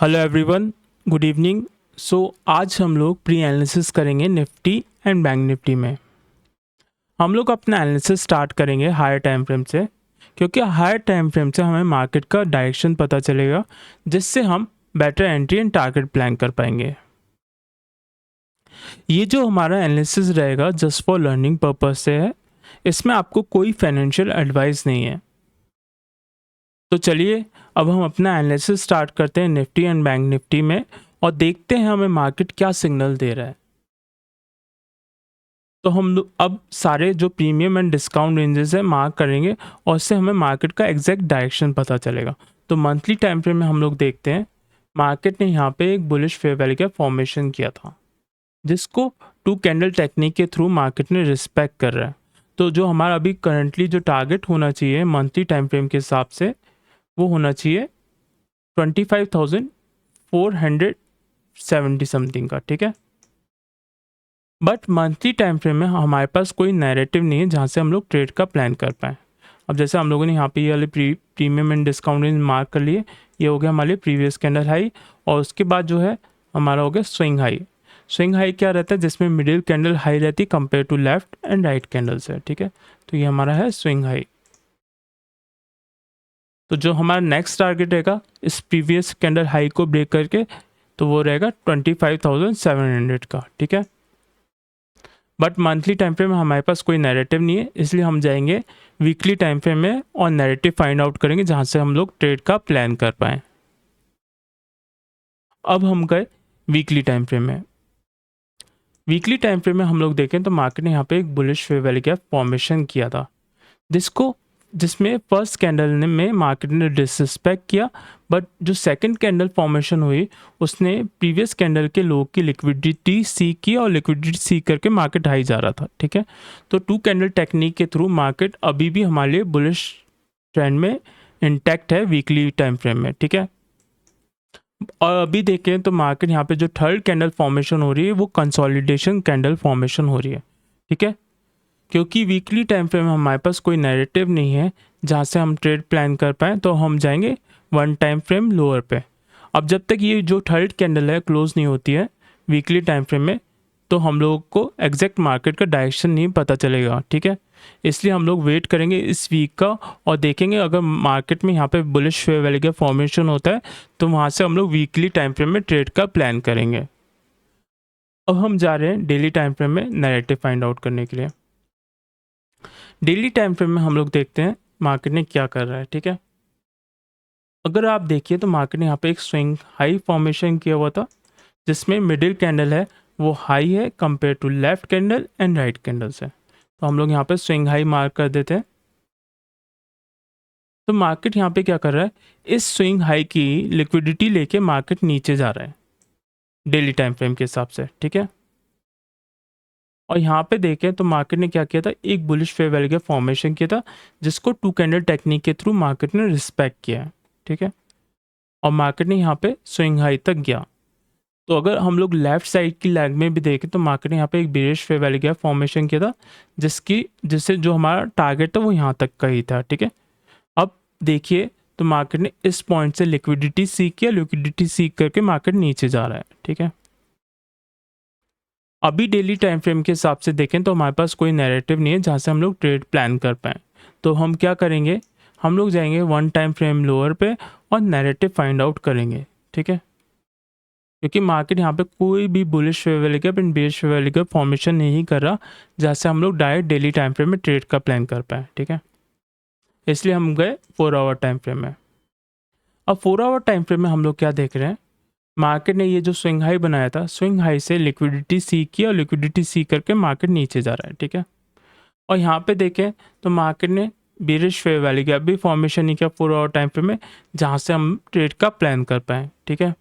Hello everyone, good evening. आज हम लोग प्री एनालिसिस करेंगे निफ्टी एंड बैंक निफ्टी में। हम लोग अपना एनालिसिस स्टार्ट करेंगे हायर टाइम फ्रेम से, क्योंकि हायर टाइम फ्रेम से हमें मार्केट का डायरेक्शन पता चलेगा, जिससे हम better entry and target plan कर पाएंगे। ये जो हमारा एनालिसिस रहेगा जस्ट फॉर लर्निंग पर्पज से है, इसमें आपको कोई फाइनेंशियल एडवाइस नहीं है। तो चलिए अब हम अपना एनालिसिस स्टार्ट करते हैं निफ्टी एंड बैंक निफ्टी में, और देखते हैं हमें मार्केट क्या सिग्नल दे रहा है। तो हम लोग अब सारे जो प्रीमियम एंड डिस्काउंट रेंजेस है मार्क करेंगे, और उससे हमें मार्केट का एग्जैक्ट डायरेक्शन पता चलेगा। तो मंथली टाइम फ्रेम में हम लोग देखते हैं मार्केट ने यहाँ पे एक बुलिश फेयर वैल्यू का फॉर्मेशन किया था, जिसको 2 कैंडल टेक्निक के थ्रू मार्केट ने रिस्पेक्ट कर रहा है। तो जो हमारा अभी करंटली जो टारगेट होना चाहिए मंथली टाइम फ्रेम के हिसाब से, वो होना चाहिए 25,470 समथिंग का, ठीक है। बट मंथली टाइम फ्रेम में हमारे पास कोई नैरेटिव नहीं है जहाँ से हम लोग ट्रेड का प्लान कर पाएँ। अब जैसे हम लोगों ने यहाँ पे ये वाले premium and discount range mark कर लिए, ये हो गया हमारे प्रीवियस कैंडल हाई, और उसके बाद जो है हमारा हो गया स्विंग हाई। स्विंग हाई क्या रहता है, जिसमें मिडिल कैंडल हाई रहती है compare to left and right candle से, ठीक है। तो ये हमारा है स्विंग हाई। तो जो हमारा नेक्स्ट टारगेट रहेगा इस प्रीवियस कैंडल हाई को ब्रेक करके, तो वो रहेगा 25,700 का, ठीक है। बट मंथली टाइम फ्रेम में हमारे पास कोई नैरेटिव नहीं है, इसलिए हम जाएंगे वीकली टाइम फ्रेम में और नैरेटिव फाइंड आउट करेंगे जहाँ से हम लोग ट्रेड का प्लान कर पाएँ। अब हम गए वीकली टाइम फ्रेम में। वीकली टाइम फ्रेम में हम लोग देखें तो मार्केट ने यहाँ पे एक bullish fair value gap formation किया था, जिसमें फर्स्ट कैंडल में मार्केट ने डिसरिस्पेक्ट किया, बट जो सेकंड कैंडल फॉर्मेशन हुई उसने प्रीवियस कैंडल के लो की लिक्विडिटी सी की, और लिक्विडिटी सी करके मार्केट हाई जा रहा था, ठीक है। तो 2 कैंडल टेक्निक के थ्रू मार्केट अभी भी हमारे लिए बुलिश ट्रेंड में इंटैक्ट है वीकली टाइम फ्रेम में, ठीक है। और अभी देखें तो मार्केट यहाँ पे जो थर्ड कैंडल फॉर्मेशन हो रही है वो कंसोलिडेशन कैंडल फॉर्मेशन हो रही है, ठीक है। क्योंकि वीकली टाइम फ्रेम में हमारे पास कोई नैरेटिव नहीं है जहाँ से हम ट्रेड प्लान कर पाएँ, तो हम जाएंगे वन टाइम फ्रेम लोअर पे। अब जब तक ये जो थर्ड कैंडल है क्लोज नहीं होती है वीकली टाइम फ्रेम में, तो हम लोगों को एग्जैक्ट मार्केट का डायरेक्शन नहीं पता चलेगा, ठीक है। इसलिए हम लोग वेट करेंगे इस वीक का, और देखेंगे अगर मार्केट में यहाँ पे बुलिश फेयर वैल्यू का फॉर्मेशन होता है तो वहाँ से हम लोग वीकली टाइम फ्रेम में ट्रेड का प्लान करेंगे। अब हम जा रहे हैं डेली टाइम फ्रेम में नैरेटिव फाइंड आउट करने के लिए। डेली टाइम फ्रेम में हम लोग देखते हैं मार्केट ने क्या कर रहा है, ठीक है। अगर आप देखिए तो मार्केट ने यहाँ पे एक स्विंग हाई फॉर्मेशन किया हुआ था, जिसमें मिडिल कैंडल है वो हाई है compare to left candle and right candle से। तो हम लोग यहाँ पे स्विंग हाई मार्क कर देते हैं। तो मार्केट यहाँ पे क्या कर रहा है, इस स्विंग हाई की लिक्विडिटी लेके मार्केट नीचे जा रहा है डेली टाइम फ्रेम के हिसाब से, ठीक है। और यहाँ पे देखें तो मार्केट ने क्या किया था, एक बुलिश फेयर वैल्यू का फॉर्मेशन किया था, जिसको 2 कैंडल टेक्निक के थ्रू मार्केट ने रिस्पेक्ट किया है, ठीक है। और मार्केट ने यहाँ पे स्विंग हाई तक गया। तो अगर हम लोग लेफ्ट साइड की लेग में भी देखें तो मार्केट ने यहाँ पे एक बेरिश फेयर वैल्यू का फॉर्मेशन किया था, जिससे जो हमारा टारगेट था वो यहाँ तक का ही था, ठीक है। अब देखिए तो मार्केट ने इस पॉइंट से लिक्विडिटी सीख किया, लिक्विडिटी सीख करके मार्केट नीचे जा रहा है, ठीक है। अभी डेली टाइम फ्रेम के हिसाब से देखें तो हमारे पास कोई नैरेटिव नहीं है जहाँ से हम लोग ट्रेड प्लान कर पाएँ। तो हम क्या करेंगे, हम लोग जाएंगे वन टाइम फ्रेम लोअर पे और नैरेटिव फाइंड आउट करेंगे, ठीक है। क्योंकि मार्केट यहाँ पे कोई भी bullish fair value gap and bearish fair value gap formation नहीं कर रहा, जहाँ से हम लोग डायरेक्ट डेली टाइम फ्रेम में ट्रेड का प्लान कर पाएँ, ठीक है। इसलिए हम गए 4 आवर टाइम फ्रेम में। अब 4 आवर टाइम फ्रेम में हम लोग क्या देख रहे हैं, मार्केट ने ये जो स्विंग हाई बनाया था, स्विंग हाई से लिक्विडिटी सी किया, और लिक्विडिटी सी करके मार्केट नीचे जा रहा है, ठीक है। और यहाँ पे देखें तो मार्केट ने बेरिश फेयर वैल्यू गैप भी फॉर्मेशन नहीं किया 4 आवर टाइम फ्रेम में, जहाँ से हम ट्रेड का प्लान कर पाएँ, ठीक है।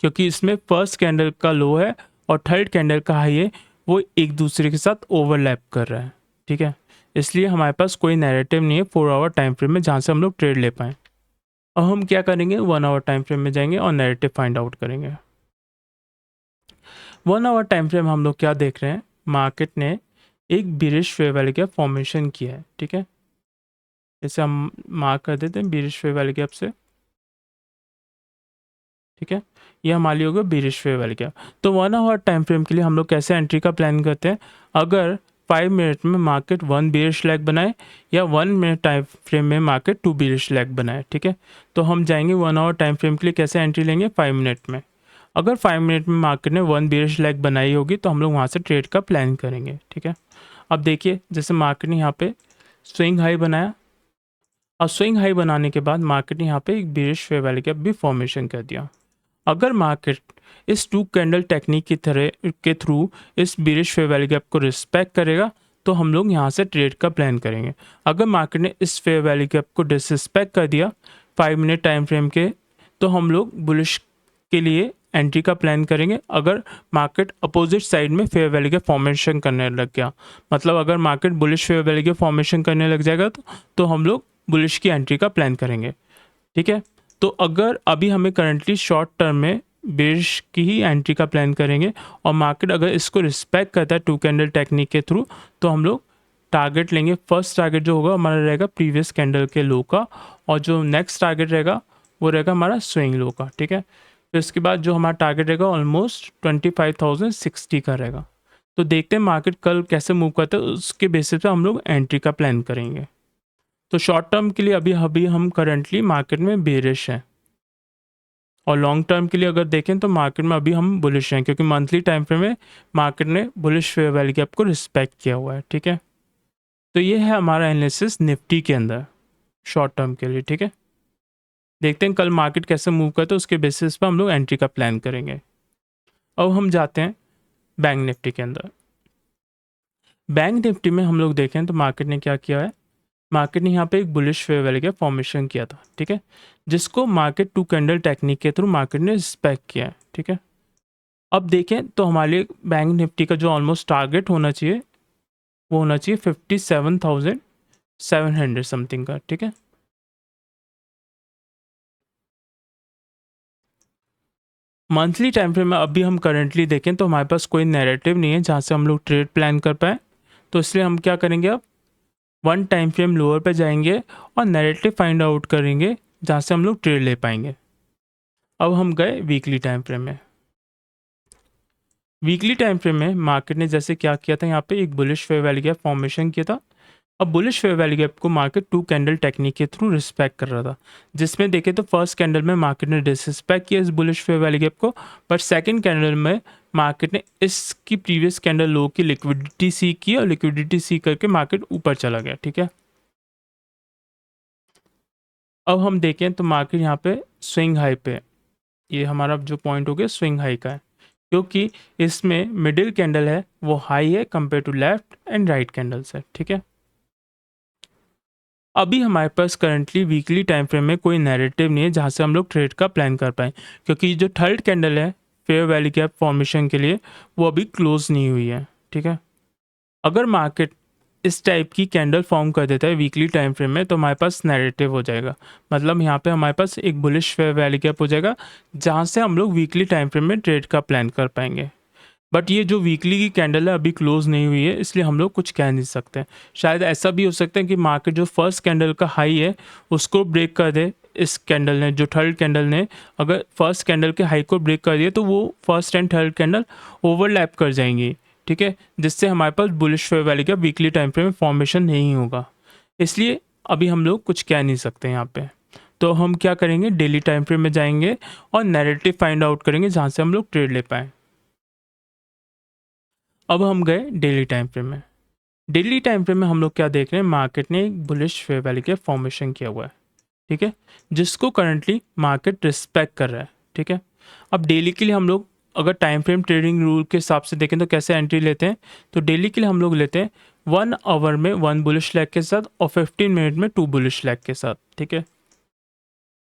क्योंकि इसमें फर्स्ट कैंडल का लो है और थर्ड कैंडल का हाई है, वो एक दूसरे के साथ ओवरलैप कर रहा है, ठीक है। इसलिए हमारे पास कोई नैरेटिव नहीं है 4 आवर टाइम फ्रेम में जहाँ से हम लोग ट्रेड ले पाएँ। अब हम क्या करेंगे, 1 आवर टाइम फ्रेम में जाएंगे और नैरेटिव फाइंड आउट करेंगे। 1 आवर टाइम फ्रेम हम लोग क्या देख रहे हैं, मार्केट ने एक bearish fair value gap formation किया है, ठीक है। इसे हम मार्क कर देते हैं बेरिश फेयर वैल्यू गैप से। ठीक है, ये हमारी हो गई बेरिश फेयर वैल्यू गैप। तो 1 आवर टाइम फ्रेम के लिए हम लोग कैसे एंट्री का प्लान करते हैं, अगर 5 मिनट में मार्केट 1 बेरिश लेग बनाए या 1 मिनट टाइम फ्रेम में मार्केट 2 बेरिश लेग बनाए, ठीक है, तो हम जाएंगे 1 आवर टाइम फ्रेम के लिए कैसे एंट्री लेंगे 5 मिनट में। अगर 5 मिनट में मार्केट ने 1 बेरिश लेग बनाई होगी तो हम लोग वहाँ से ट्रेड का प्लान करेंगे, ठीक है। अब देखिए जैसे मार्केट ने यहाँ पे स्विंग हाई बनाया और स्विंग हाई बनाने के बाद मार्केट ने यहाँ पे एक बेरिश फेयर वैल्यू गैप भी फॉर्मेशन कर दिया। अगर मार्केट इस 2 कैंडल टेक्निक की तरह के थ्रू इस बेरिश फेयर वैल्यू गैप को रिस्पेक्ट करेगा तो हम लोग यहाँ से ट्रेड का प्लान करेंगे। अगर मार्केट ने इस फेयर वैल्यू गैप को डिसरिस्पेक्ट कर दिया 5 मिनट टाइम फ्रेम के, तो हम लोग बुलिश के लिए एंट्री का प्लान करेंगे। अगर मार्केट अपोजिट साइड में फेयर वैल्यू गैप फॉर्मेशन करने लग गया, मतलब अगर market bullish fair value gap formation करने लग जाएगा तो हम लोग बुलिश की एंट्री का प्लान करेंगे, ठीक है। तो अगर अभी हमें करंटली शॉर्ट टर्म में बेरिश की ही एंट्री का प्लान करेंगे और मार्केट अगर इसको रिस्पेक्ट करता है 2 कैंडल टेक्निक के थ्रू, तो हम लोग टारगेट लेंगे। फर्स्ट टारगेट जो होगा हमारा रहेगा प्रीवियस कैंडल के लो का, और जो नेक्स्ट टारगेट रहेगा वो रहेगा हमारा स्विंग लो का, ठीक है। फिर इसके बाद जो हमारा टारगेट रहेगा ऑलमोस्ट 25,060 का रहेगा। तो देखते हैं मार्केट कल कैसे मूव करता है, उसके बेसिस पे हम लोग एंट्री का प्लान करेंगे। तो शॉर्ट टर्म के लिए अभी हम करंटली मार्केट में बेरिश हैं, और लॉन्ग टर्म के लिए अगर देखें तो मार्केट में अभी हम बुलिश हैं, क्योंकि मंथली टाइम फ्रेम में मार्केट ने बुलिश फेयर वैल्यू गैप को रिस्पेक्ट किया हुआ है, ठीक है। तो ये है हमारा एनालिसिस निफ्टी के अंदर शॉर्ट टर्म के लिए, ठीक है। देखते हैं कल मार्केट कैसे मूव करता है, उसके बेसिस पर हम लोग एंट्री का प्लान करेंगे। अब हम जाते हैं बैंक निफ्टी के अंदर। बैंक निफ्टी में हम लोग देखें तो मार्केट ने क्या किया है, मार्केट ने यहाँ पे एक bullish fair value gap formation किया था, ठीक है, जिसको मार्केट 2 कैंडल टेक्निक के थ्रू मार्केट ने रिस्पेक्ट किया है, ठीक है। अब देखें तो हमारे लिए बैंक निफ्टी का जो ऑलमोस्ट टारगेट होना चाहिए वो होना चाहिए 57,700 समथिंग का, ठीक है। मंथली टाइम फ्रेम में अभी हम करंटली देखें तो हमारे पास कोई नैरेटिव नहीं है जहाँ से हम लोग ट्रेड प्लान कर पाए, तो इसलिए हम क्या करेंगे, अब 1 टाइम फ्रेम लोअर पे जाएंगे और नैरेटिव फाइंड आउट करेंगे जहाँ से हम लोग ट्रेड ले पाएंगे। अब हम गए वीकली टाइम फ्रेम में। वीकली टाइम फ्रेम में मार्केट ने जैसे क्या किया था, यहाँ पे एक bullish fair value gap formation किया था। अब बुलिश फेयर वैल्यू गैप को मार्केट 2 कैंडल टेक्निक के थ्रू रिस्पेक्ट कर रहा था, जिसमें देखे तो फर्स्ट कैंडल में मार्केट ने डिसरिस्पेक्ट किया इस बुलिश फेयर वैल्यू गैप को, बट सेकंड कैंडल में मार्केट ने इसकी प्रीवियस कैंडल लो की लिक्विडिटी सी की और लिक्विडिटी सी करके मार्केट ऊपर चला गया, ठीक है। अब हम देखें तो मार्केट यहाँ पे स्विंग हाई पे, ये हमारा जो पॉइंट हो गया स्विंग हाई का है, क्योंकि इसमें मिडिल कैंडल है वो हाई है compare to left and right candles है, ठीक है। अभी हमारे पास करंटली वीकली टाइम फ्रेम में कोई नैरेटिव नहीं है जहाँ से हम लोग ट्रेड का प्लान कर पाएँ, क्योंकि जो थर्ड कैंडल है फेयर वैल्यू गैप फॉर्मेशन के लिए वो अभी क्लोज नहीं हुई है, ठीक है। अगर मार्केट इस टाइप की कैंडल फॉर्म कर देता है वीकली टाइम फ्रेम में तो हमारे पास नैरेटिव हो जाएगा, मतलब यहाँ पे हमारे पास एक बुलिश फेयर वैल्यू गैप हो जाएगा जहाँ से हम लोग वीकली टाइम फ्रेम में ट्रेड का प्लान कर पाएंगे। बट ये जो वीकली की कैंडल है अभी क्लोज नहीं हुई है, इसलिए हम लोग कुछ कह नहीं सकते। शायद ऐसा भी हो सकता है कि मार्केट जो फर्स्ट कैंडल का हाई है उसको ब्रेक कर दे, इस कैंडल ने, जो थर्ड कैंडल ने अगर फर्स्ट कैंडल के हाई को ब्रेक कर दिया तो वो first and third candle overlap कर जाएंगी, ठीक है, जिससे हमारे पास बुलिश फेयर वैल्यू का वीकली टाइम फ्रेम में फॉर्मेशन नहीं होगा। इसलिए अभी हम लोग कुछ कह नहीं सकते यहाँ पे। तो हम क्या करेंगे, डेली टाइम फ्रेम में जाएंगे और नैरेटिव फाइंड आउट करेंगे जहाँ से हम लोग ट्रेड ले पाएँ। अब हम गए डेली टाइम फ्रेम में। डेली टाइम फ्रेम में हम लोग क्या देख रहे हैं, मार्केट ने एक बुलिश फेयर वैल्यू का फॉर्मेशन किया हुआ है, ठीक है, जिसको करंटली मार्केट रिस्पेक्ट कर रहा है, ठीक है। अब डेली के लिए हम लोग अगर टाइम फ्रेम ट्रेडिंग रूल के हिसाब से देखें तो कैसे एंट्री लेते हैं, तो डेली के लिए हम लोग लेते हैं 1 आवर में 1 बुलिश लेग के साथ और 15 मिनट में 2 बुलिश लेग के साथ, ठीक है।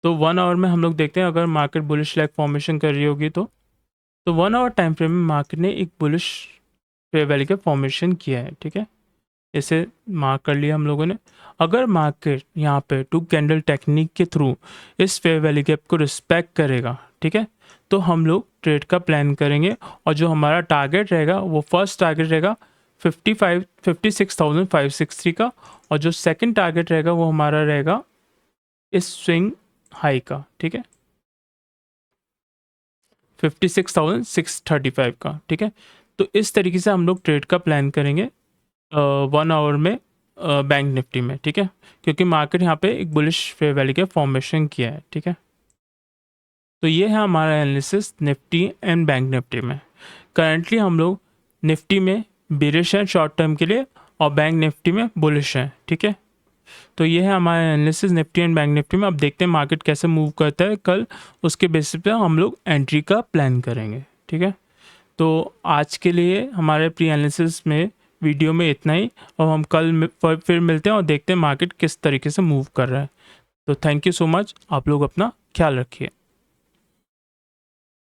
तो 1 आवर में हम लोग देखते हैं अगर मार्केट बुलिश लेग फॉर्मेशन कर रही होगी तो 1 आवर टाइम फ्रेम में मार्केट ने एक बुलिश फेयर वैल्यू का फॉर्मेशन किया है, ठीक है, इसे मार्क कर लिया हम लोगों ने। अगर मार्केट यहाँ पे 2 कैंडल टेक्निक के थ्रू इस फेयर वैल्यू गैप को रिस्पेक्ट करेगा, ठीक है, तो हम लोग ट्रेड का प्लान करेंगे और जो हमारा टारगेट रहेगा वो फर्स्ट टारगेट रहेगा 56,563 का, और जो सेकंड टारगेट रहेगा वो हमारा रहेगा इस स्विंग हाई का, ठीक है। 56,635 का, ठीक है। तो इस तरीके से हम लोग ट्रेड का प्लान करेंगे 1 आवर में बैंक निफ्टी में, ठीक है, क्योंकि मार्केट यहाँ पे एक बुलिश फेयर वैल्यू का फॉर्मेशन किया है, ठीक है। तो ये है हमारा analysis Nifty and bank Nifty में। करंटली हम लोग निफ्टी में बेरिश हैं शॉर्ट टर्म के लिए और बैंक निफ्टी में बुलिश हैं, ठीक है। तो ये है हमारा analysis Nifty and bank Nifty में। अब देखते हैं मार्केट कैसे मूव करता है कल, उसके बेसिस पे हम लोग एंट्री का प्लान करेंगे, ठीक है। तो आज के लिए हमारे प्री एनालिसिस में वीडियो में इतना ही, और हम कल फिर मिलते हैं और देखते हैं मार्केट किस तरीके से मूव कर रहा है। तो थैंक यू सो मच, आप लोग अपना ख्याल रखिए।